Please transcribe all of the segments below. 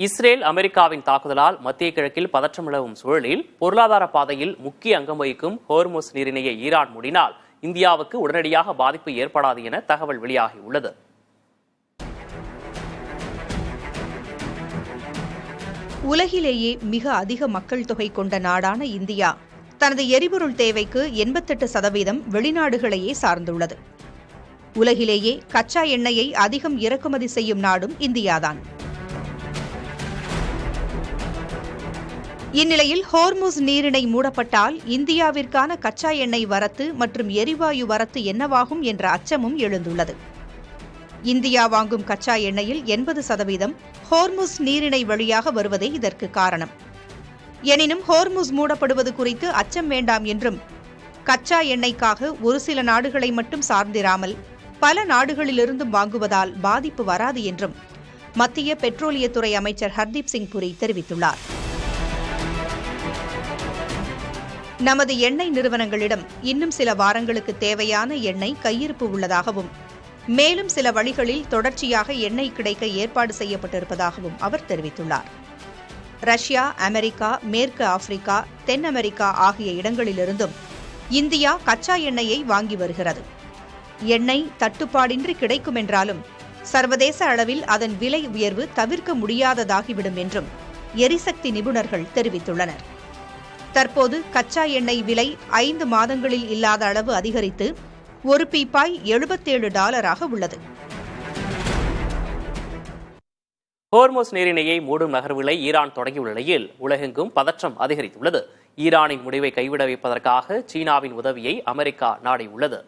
Israel அமெரிக்காவின் தாக்குதலால் மத்திய கிழக்கில் பதற்றம் நிலவும் சூழலில் பொருளாதார பாதையில் முக்கிய அங்கம் வகிக்கும் ஹோர்முஸ் நீரிணையை ஈரான் மூடினால் இந்தியாவுக்கு உடனடியாக பாதிப்பு ஏற்படாது என தகவல் வெளியாகியுள்ளது. உலகிலேயே மிக அதிக மக்கள் தொகை கொண்ட நாடான இந்தியா தனது எரிபொருள் தேவைக்கு 88% வெளிநாடுகளையே சார்ந்துள்ளது. உலகிலேயே கச்சா எண்ணெயை அதிகம் இறக்குமதி செய்யும் நாடும் இந்தியாதான். இந்நிலையில் ஹோர்முஸ் நீரிணை மூடப்பட்டால் இந்தியாவிற்கான கச்சா எண்ணெய் வரத்து மற்றும் எரிவாயு வரத்து என்னவாகும் என்ற அச்சமும் எழுந்துள்ளது. இந்தியா வாங்கும் கச்சா எண்ணெயில் 80% ஹோர்முஸ் நீரிணை வழியாக வருவதே இதற்கு காரணம். எனினும் ஹோர்முஸ் மூடப்படுவது குறித்து அச்சம் வேண்டாம் என்றும், கச்சா எண்ணெய்க்காக ஒரு சில நாடுகளை மட்டும் சார்ந்திராமல் பல நாடுகளிலிருந்தும் வாங்குவதால் பாதிப்பு வராது என்றும் மத்திய பெட்ரோலியத்துறை அமைச்சர் ஹர்தீப் சிங் புரி தெரிவித்துள்ளார். நமது எண்ணெய் நிறுவனங்களிடம் இன்னும் சில வாரங்களுக்கு தேவையான எண்ணெய் கையிருப்பு உள்ளதாகவும், மேலும் சில வழிகளில் தொடர்ச்சியாக எண்ணெய் கிடைக்க ஏற்பாடு செய்யப்பட்டிருப்பதாகவும் அவர் தெரிவித்துள்ளார். ரஷ்யா, அமெரிக்கா, மேற்கு ஆப்பிரிக்கா, தென் அமெரிக்கா ஆகிய இடங்களிலிருந்தும் இந்தியா கச்சா எண்ணெயை வாங்கி வருகிறது. எண்ணெய் தட்டுப்பாடின்றி கிடைக்கும் என்றாலும் சர்வதேச அளவில் அதன் விலை உயர்வு தவிர்க்க முடியாததாகிவிடும் என்றும் எரிசக்தி நிபுணர்கள் தெரிவித்துள்ளனர். தற்போது கச்சா எண்ணெய் விலை 5 மாதங்களில் இல்லாத அளவு அதிகரித்து ஒரு பீப்பாய் $77 உள்ளது. ஹோர்முஸ் நீரிணையை மூடும் நகர்வுகளை ஈரான் தொடங்கியுள்ள நிலையில் உலகெங்கும் பதற்றம் அதிகரித்துள்ளது. ஈரானின் முடிவை கைவிட வைப்பதற்காக சீனாவின் உதவியை அமெரிக்கா நாடியுள்ளது.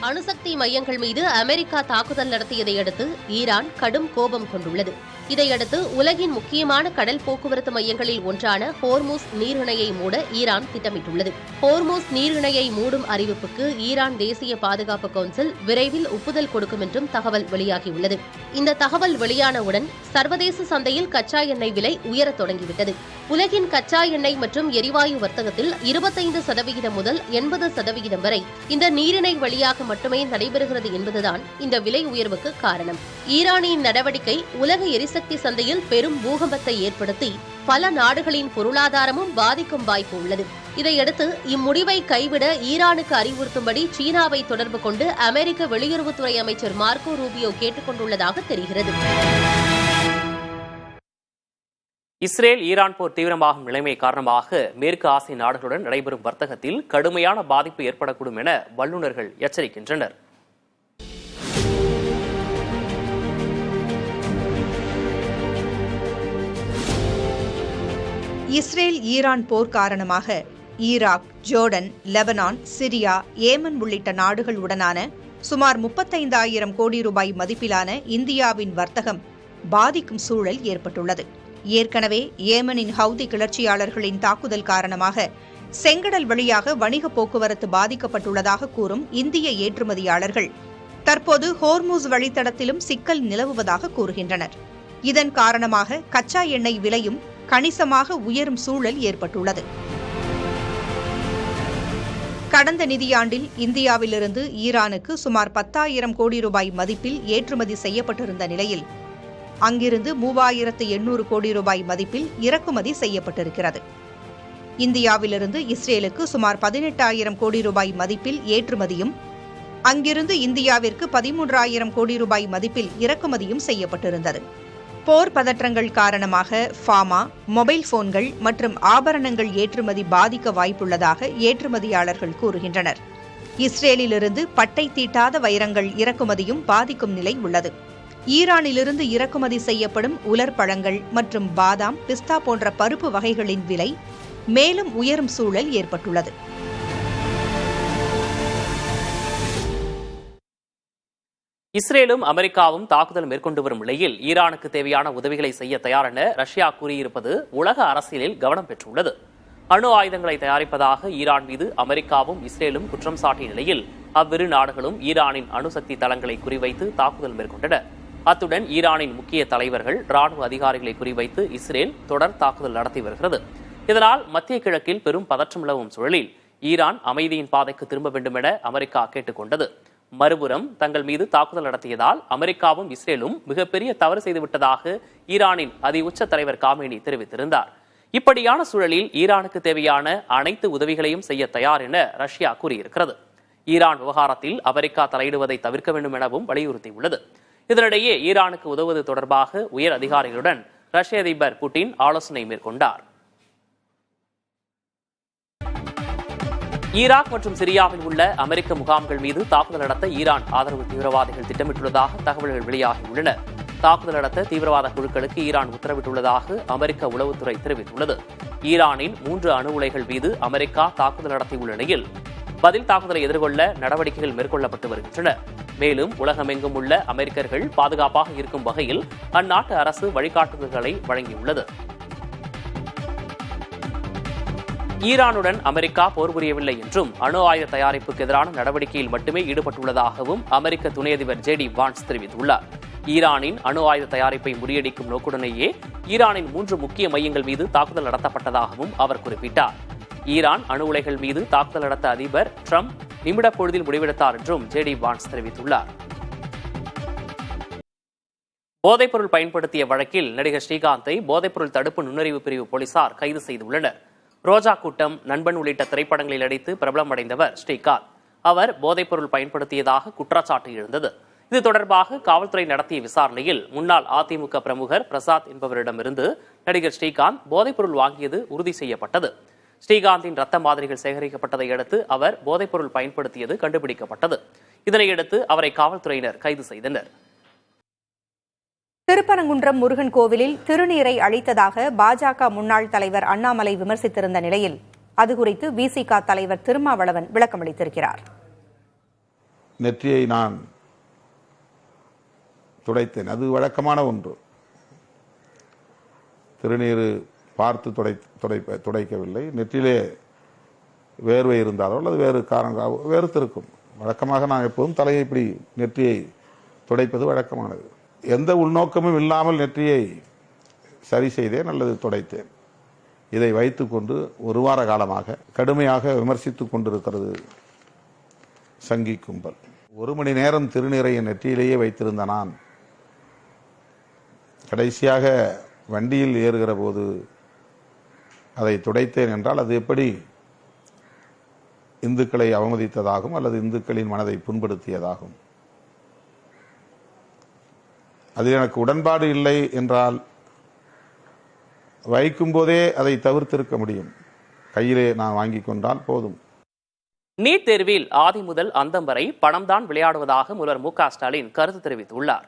அணுசக்தி மையங்கள் மீது அமெரிக்கா தாக்குதல் நடத்தியதை அடுத்து ஈரான் கடும் கோபம் கொண்டுள்ளது. இதையடுத்து உலகின் முக்கியமான கடல் போக்குவரத்து மையங்களில் ஒன்றான ஹோர்முஸ் நீரிணையை மூட ஈரான் திட்டமிட்டுள்ளது. ஹோர்முஸ் நீரிணையை மூடும் அறிவிப்புக்கு ஈரான் தேசிய பாதுகாப்பு கவுன்சில் விரைவில் ஒப்புதல் கொடுக்கும் என்றும் தகவல் வெளியாகியுள்ளது. இந்த தகவல் வெளியானவுடன் சர்வதேச சந்தையில் கச்சா எண்ணெய் விலை உயரத் தொடங்கிவிட்டது. உலகின் கச்சா எண்ணெய் மற்றும் எரிவாயு வர்த்தகத்தில் 25% முதல் 80% வரை இந்த நீரிணை வழியாக மட்டுமே நடைபெறுகிறது என்பதுதான் இந்த விலை உயர்வுக்கு காரணம். ஈரானின் நடவடிக்கை உலக எரிசக்தி சந்தையில் பெரும் பூகம்பத்தை ஏற்படுத்தி பல நாடுகளின் பொருளாதாரமும் பாதிக்கும் வாய்ப்பு உள்ளது. இதையடுத்து இம்முடிவை கைவிட ஈரானுக்கு அறிவுறுத்தும்படி சீனாவை தொடர்பு கொண்டு அமெரிக்க வெளியுறவுத்துறை அமைச்சர் மார்க்கோ ரூபியோ கேட்டுக் கொண்டுள்ளதாக தெரிகிறது. இஸ்ரேல் ஈரான் போர் தீவிரமாகும் நிலைமை காரணமாக மேற்கு ஆசிய நாடுகளுடன் நடைபெறும் வர்த்தகத்தில் கடுமையான பாதிப்பு ஏற்படக்கூடும் என வல்லுநர்கள் எச்சரிக்கின்றனர். இஸ்ரேல் ஈரான் போர் காரணமாக Iraq, Jordan, Lebanon, Syria, Yemen உள்ளிட்ட நாடுகளுடனான சுமார் 35,000 கோடி ரூபாய் மதிப்பிலான இந்தியாவின் வர்த்தகம் பாதிக்கும் சூழல் ஏற்பட்டுள்ளது. ஏற்கனவே ஏமனின் ஹவுதி கிளர்ச்சியாளர்களின் தாக்குதல் காரணமாக செங்கடல் வழியாக வணிக போக்குவரத்து பாதிக்கப்பட்டுள்ளதாக கூறும் இந்திய ஏற்றுமதியாளர்கள் தற்போது ஹோர்முஸ் வழித்தடத்திலும் சிக்கல் நிலவுவதாக கூறுகின்றனர். இதன் காரணமாக கச்சா எண்ணெய் விலையும் கணிசமாக உயரும் சூழல் ஏற்பட்டுள்ளது. கடந்த நிதியாண்டில் இந்தியாவிலிருந்து ஈரானுக்கு சுமார் 10,000 கோடி ரூபாய் மதிப்பில் ஏற்றுமதி செய்யப்பட்டிருந்த நிலையில் அங்கிருந்து 3,800 கோடி ரூபாய் மதிப்பில் இறக்குமதி செய்யப்பட்டிருக்கிறது. இந்தியாவிலிருந்து இஸ்ரேலுக்கு சுமார் 18,000 கோடி ரூபாய் மதிப்பில் ஏற்றுமதியும், அங்கிருந்து இந்தியாவிற்கு 13,000 கோடி ரூபாய் மதிப்பில் இறக்குமதியும் செய்யப்பட்டிருந்தது. போர் பதற்றங்கள் காரணமாக ஃபார்மா, மொபைல் போன்கள் மற்றும் ஆபரணங்கள் ஏற்றுமதி பாதிக்க வாய்ப்புள்ளதாக ஏற்றுமதியாளர்கள் கூறுகின்றனர். இஸ்ரேலிலிருந்து பட்டை தீட்டாத வைரங்கள் இறக்குமதியும் பாதிக்கும் நிலை உள்ளது. ஈரானிலிருந்து இறக்குமதி செய்யப்படும் உலர் பழங்கள் மற்றும் பாதாம், பிஸ்தா போன்ற பருப்பு வகைகளின் விலை மேலும் உயரும் சூழல் ஏற்பட்டுள்ளது. இஸ்ரேலும் அமெரிக்காவும் தாக்குதல் மேற்கொண்டு வரும் நிலையில் ஈரானுக்கு தேவையான உதவிகளை செய்ய தயார் என ரஷ்யா கூறியிருப்பது உலக அரசியலில் கவனம் பெற்றுள்ளது. அணு ஆயுதங்களை தயாரிப்பதாக ஈரான் மீது அமெரிக்காவும் இஸ்ரேலும் குற்றம் சாட்டிய நிலையில் அவ்விரு நாடுகளும் ஈரானின் அணுசக்தி தளங்களை குறிவைத்து தாக்குதல் மேற்கொண்டன. அத்துடன் ஈரானின் முக்கிய தலைவர்கள், ராணுவ அதிகாரிகளை குறிவைத்து இஸ்ரேல் தொடர் தாக்குதல் நடத்தி வருகிறது. இதனால் மத்திய கிழக்கில் பெரும் பதற்றம் நிலவும் சூழலில் ஈரான் அமைதியின் பாதைக்கு திரும்ப வேண்டும் என அமெரிக்கா கேட்டுக் கொண்டது. மறுபுறம் தங்கள் மீது தாக்குதல் நடத்தியதால் அமெரிக்காவும் இஸ்ரேலும் மிகப்பெரிய தவறு செய்துவிட்டதாக ஈரானின் அதிஉச்ச தலைவர் காமேனி தெரிவித்திருந்தார். இப்படியான சூழலில் ஈரானுக்கு தேவையான அனைத்து உதவிகளையும் செய்ய தயார் என ரஷ்யா கூறியிருக்கிறது. ஈரான் விவகாரத்தில் அமெரிக்கா தலையிடுவதை தவிர்க்க வேண்டும் எனவும் வலியுறுத்தியுள்ளது. இதனிடையே ஈரானுக்கு உதவுவது தொடர்பாக உயர் அதிகாரிகளுடன் ரஷ்ய அதிபர் புட்டின் ஆலோசனை மேற்கொண்டார். ஈராக் மற்றும் சிரியாவில் உள்ள அமெரிக்க முகாம்கள் மீது தாக்குதல் நடத்த ஈரான் ஆதரவு தீவிரவாதிகள் திட்டமிட்டுள்ளதாக தகவல்கள் வெளியாகியுள்ளன. தாக்குதல் நடத்த தீவிரவாத குழுக்களுக்கு ஈரான் உத்தரவிட்டுள்ளதாக அமெரிக்க உளவுத்துறை தெரிவித்துள்ளது. ஈரானின் 3 அணு உலைகள் மீது அமெரிக்கா தாக்குதல் நடத்தியுள்ள நிலையில் பதில் தாக்குதலை எதிர்கொள்ள நடவடிக்கைகள் மேற்கொள்ளப்பட்டு வருகின்றன. மேலும் உலகமெங்கும் உள்ள அமெரிக்கர்கள் பாதுகாப்பாக இருக்கும் வகையில் அந்நாட்டு அரசு வழிகாட்டுதல்களை வழங்கியுள்ளது. ஈரானுடன் அமெரிக்கா போர் புரியவில்லை என்றும் அணு ஆயுத தயாரிப்புக்கு எதிரான நடவடிக்கையில் மட்டுமே ஈடுபட்டுள்ளதாகவும் அமெரிக்க துணை அதிபர் JD வான்ஸ் தெரிவித்துள்ளார். ஈரானின் அணு ஆயுத தயாரிப்பை முறியடிக்கும் நோக்குடனேயே ஈரானின் 3 முக்கிய மையங்கள் மீது தாக்குதல் நடத்தப்பட்டதாகவும் அவர் குறிப்பிட்டார். ஈரான் அணு உலைகள் மீது தாக்குதல் நடத்த அதிபர் ட்ரம்ப் நிமிட பொழுதில் முடிவெடுத்தார் என்றும் JD வான்ஸ் தெரிவித்துள்ளார். போதைப்பொருள் பயன்படுத்திய வழக்கில் நடிகர் ஸ்ரீகாந்தை போதைப்பொருள் தடுப்பு நுண்ணறிவு பிரிவு போலீசார் கைது செய்துள்ளனர். ரோஜா கூட்டம், நண்பன் உள்ளிட்ட திரைப்படங்களில் நடித்து பிரபலமடைந்தவர் ஸ்ரீகாந்த். அவர் போதைப்பொருள் பயன்படுத்தியதாக குற்றச்சாட்டு எழுந்தது. இது தொடர்பாக காவல்துறை நடத்திய விசாரணையில் முன்னாள் அதிமுக பிரமுகர் பிரசாத் என்பவரிடமிருந்து நடிகர் ஸ்ரீகாந்த் போதைப்பொருள் வாங்கியது உறுதி செய்யப்பட்டது. ஸ்ரீகாந்தின் ரத்த மாதிரிகள் சேகரிக்கப்பட்டதை அடுத்து அவர் போதைப்பொருள் பயன்படுத்தியது கண்டுபிடிக்கப்பட்டது. இதனையடுத்து அவரை காவல்துறையினர் கைது செய்தனர். திருப்பரங்குன்றம் முருகன் கோவிலில் திருநீரை அழித்ததாக பாஜக முன்னாள் தலைவர் அண்ணாமலை விமர்சித்திருந்த நிலையில் அது குறித்து விசிக தலைவர் திருமாவளவன் விளக்கமளித்திருக்கிறார். நெற்றியை நான் துடைத்தேன், அது வழக்கமான ஒன்று. திருநீர் பார்த்து துடைக்கவில்லை. நெற்றிலே வேர்வை இருந்தாலோ அல்லது வேறு காரணம் வேறுத்திருக்கும். வழக்கமாக நான் எப்போதும் தலையை இப்படி நெற்றியை துடைப்பது வழக்கமானது. எந்த உள்நோக்கமும் இல்லாமல் நெற்றியை சரி செய்தேன் அல்லது துடைத்தேன். இதை வைத்துக்கொண்டு 1 வார காலமாக கடுமையாக விமர்சித்துக் கொண்டிருக்கிறது சங்கி கும்பல். 1 மணி நேரம் திருநீரை என் நெற்றியிலேயே வைத்திருந்த நான் கடைசியாக வண்டியில் ஏறுகிற போது அதை துடைத்தேன் என்றால் அது எப்படி இந்துக்களை அவமதித்ததாகும் அல்லது இந்துக்களின் மனதை புண்படுத்தியதாகும்? அதில் எனக்கு உடன்பாடு இல்லை என்றால் வைக்கும் போதே அதை தவிர்த்திருக்க முடியும். கையிலே நான் வாங்கிக் கொண்டால் போதும். நீட் தேர்வில் ஆதி முதல் அந்தம் வரை பணம்தான் விளையாடுவதாக முதல்வர் மு.க. ஸ்டாலின் கருத்து தெரிவித்துள்ளார்.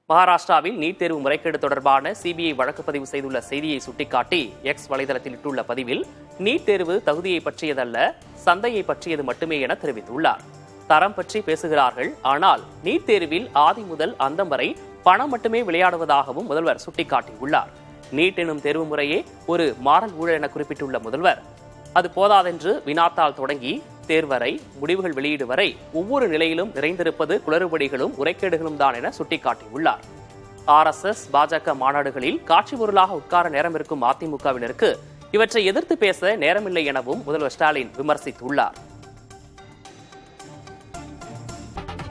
மகாராஷ்டிராவில் நீட் தேர்வு முறைகேடு தொடர்பான சிபிஐ வழக்கு பதிவு செய்துள்ள செய்தியை சுட்டிக்காட்டி எக்ஸ் வலைதளத்தில் இட்டுள்ள பதிவில் நீட் தேர்வு தகுதியை பற்றியதல்ல, சந்தையை பற்றியது மட்டுமே என தெரிவித்துள்ளார். தரம் பற்றி பேசுகிறார்கள், ஆனால் நீட் தேர்வில் ஆதி முதல் அந்தம் வரை பணம் மட்டுமே விளையாடுவதாகவும் முதல்வர் சுட்டிக்காட்டியுள்ளார். நீட் எனும் தேர்வு முறையே ஒரு மாறல் ஊழல் என குறிப்பிட்டுள்ள முதல்வர், அது போதாதென்று வினாத்தாள் தொடங்கி தேர்வரை முடிவுகள் வெளியீடு வரை ஒவ்வொரு நிலையிலும் நிறைந்திருப்பது குளறுபடிகளும் முறைகேடுகளும் தான் என சுட்டிக்காட்டியுள்ளார். RSS பாஜக மாநாடுகளில் காட்சி பொருளாக உட்கார நேரம் இருக்கும் அதிமுகவினருக்கு இவற்றை எதிர்த்து பேச நேரமில்லை எனவும் முதல்வர் ஸ்டாலின் விமர்சித்துள்ளார்.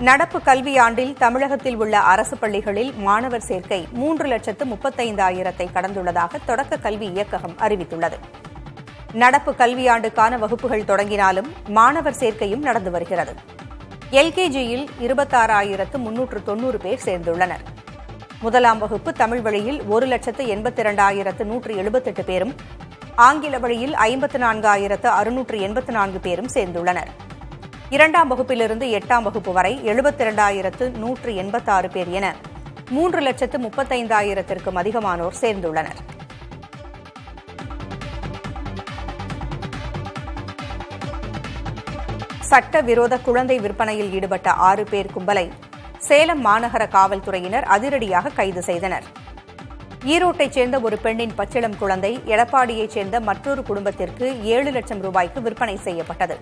நடப்பு கல்வியாண்டில் தமிழகத்தில் உள்ள அரசு பள்ளிகளில் மாணவர் சேர்க்கை 3,35,000 கடந்துள்ளதாக தொடக்க கல்வி இயக்ககம் அறிவித்துள்ளது. நடப்பு கல்வியாண்டுக்கான வகுப்புகள் தொடங்கினாலும் மாணவர் சேர்க்கையும் நடந்து வருகிறது. LKGயில் 26,390 பேர் சேர்ந்துள்ளனர். 1ஆம் வகுப்பு தமிழ் வழியில் 1,82,178 பேரும், ஆங்கில வழியில் 54,684 பேரும் சேர்ந்துள்ளனர். 2ஆம் வகுப்பிலிருந்து 8ஆம் வகுப்பு வரை 72,186 பேர் என 3,35,000க்கும் அதிகமானோர் சேர்ந்துள்ளனர். சட்டவிரோத குழந்தை விற்பனையில் ஈடுபட்ட 6 பேர் கும்பலை சேலம் மாநகர காவல்துறையினர் அதிரடியாக கைது செய்தனர். ஈரோட்டைச் சேர்ந்த ஒரு பெண்ணின் பச்சிளம் குழந்தை எடப்பாடியைச் சேர்ந்த மற்றொரு குடும்பத்திற்கு 7 லட்சம் ரூபாய்க்கு விற்பனை செய்யப்பட்டது.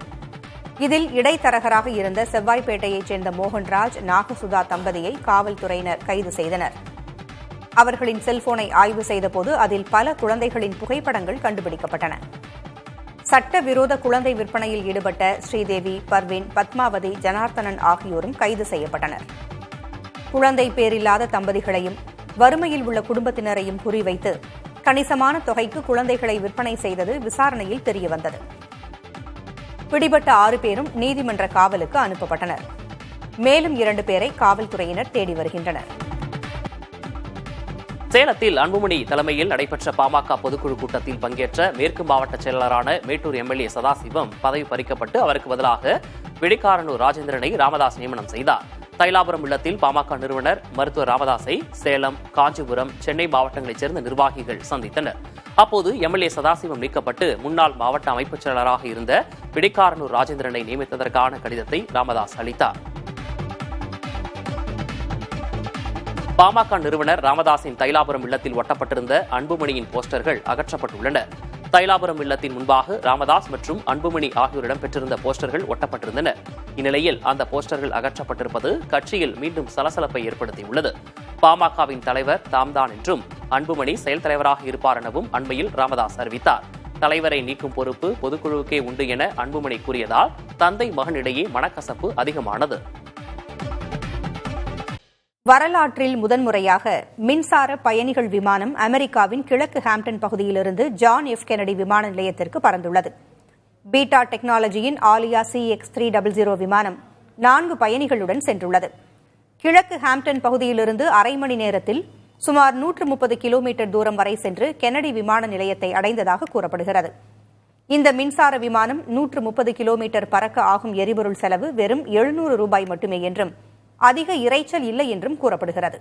இதில் இடைத்தரகராக இருந்த செவ்வாய்ப்பேட்டையைச் சேர்ந்த மோகன்ராஜ், நாகசுதா தம்பதியை காவல்துறையினர் கைது செய்தனர். அவர்களின் செல்போனை ஆய்வு செய்தபோது அதில் பல குழந்தைகளின் புகைப்படங்கள் கண்டுபிடிக்கப்பட்டன. சட்டவிரோத குழந்தை விற்பனையில் ஈடுபட்ட ஸ்ரீதேவி, பர்வீன், பத்மாவதி, ஜனார்த்தனன் ஆகியோரும் கைது செய்யப்பட்டனர். குழந்தை பேரில்லாத தம்பதிகளையும் வறுமையில் உள்ள குடும்பத்தினரையும் குறிவைத்து கணிசமான தொகைக்கு குழந்தைகளை விற்பனை செய்தது விசாரணையில் தெரியவந்தது. பிடிபட்ட 6 பேரும் நீதிமன்ற காவலுக்கு அனுப்பப்பட்டனர். மேலும் 2 பேரை காவல்துறையினர் தேடி வருகின்றனர். சேலத்தில் அன்புமணி தலைமையில் நடைபெற்ற பாமக பொதுக்குழு கூட்டத்தில் பங்கேற்ற மேற்கு மாவட்ட செயலரான மேட்டூர் எம்எல்ஏ சதாசிவம் பதவி பறிக்கப்பட்டு அவருக்கு பதிலாக விடிகாரனூர் ராஜேந்திரனை ராமதாஸ் நியமனம் செய்தார். தைலாபுரம் இல்லத்தில் பாமக நிறுவனர் மருத்துவர் ராமதாஸை சேலம், காஞ்சிபுரம், சென்னை மாவட்டங்களைச் சேர்ந்த நிர்வாகிகள் சந்தித்தனர். அப்போது எம்எல்ஏ சதாசிவம் நீக்கப்பட்டு முன்னாள் மாவட்ட அமைப்புச் செயலராக இருந்த விடிகாரனூர் ராஜேந்திரனை நியமித்ததற்கான கடிதத்தை ராமதாஸ் அளித்தார். பாமக நிறுவனர் ராமதாஸின் தைலாபுரம் இல்லத்தில் ஒட்டப்பட்டிருந்த அன்புமணியின் போஸ்டர்கள் அகற்றப்பட்டுள்ளன. தைலாபுரம் இல்லத்தின் முன்பாக ராமதாஸ் மற்றும் அன்புமணி ஆகியோர் இடம்பெற்றிருந்த போஸ்டர்கள் ஒட்டப்பட்டிருந்தன. இந்நிலையில் அந்த போஸ்டர்கள் அகற்றப்பட்டிருப்பது கட்சியில் மீண்டும் சலசலப்பை ஏற்படுத்தியுள்ளது. பாமகவின் தலைவர் தாம்தான் என்றும் அன்புமணி செயல் தலைவராக இருப்பார் எனவும் அண்மையில் ராமதாஸ் அறிவித்தார். தலைவரை நீக்கும் பொறுப்பு பொதுக்குழுவுக்கே உண்டு என அன்புமணி கூறியதால் தந்தை மகனிடையே மனக்கசப்பு அதிகமானது. வரலாற்றில் முதன்முறையாக மின்சார பயணிகள் விமானம் அமெரிக்காவின் கிழக்கு ஹாம்ப்டன் பகுதியிலிருந்து ஜான் எஃப் கெனடி விமான நிலையத்திற்கு பறந்துள்ளது. பீட்டா டெக்னாலஜியின் ஆலியா CX-300 விமானம் 4 பயணிகளுடன் சென்றுள்ளது. கிழக்கு ஹாம்ப்டன் பகுதியிலிருந்து அரை மணி நேரத்தில் சுமார் 130 கிலோமீட்டர் தூரம் வரை சென்று கெனடி விமான நிலையத்தை அடைந்ததாக கூறப்படுகிறது. இந்த மின்சார விமானம் 130 கிலோமீட்டர் பறக்க ஆகும் எரிபொருள் செலவு வெறும் 700 ரூபாய் மட்டுமே என்றும் அதிக இரைச்சல் இல்லை என்றும் கூறப்படுகிறது.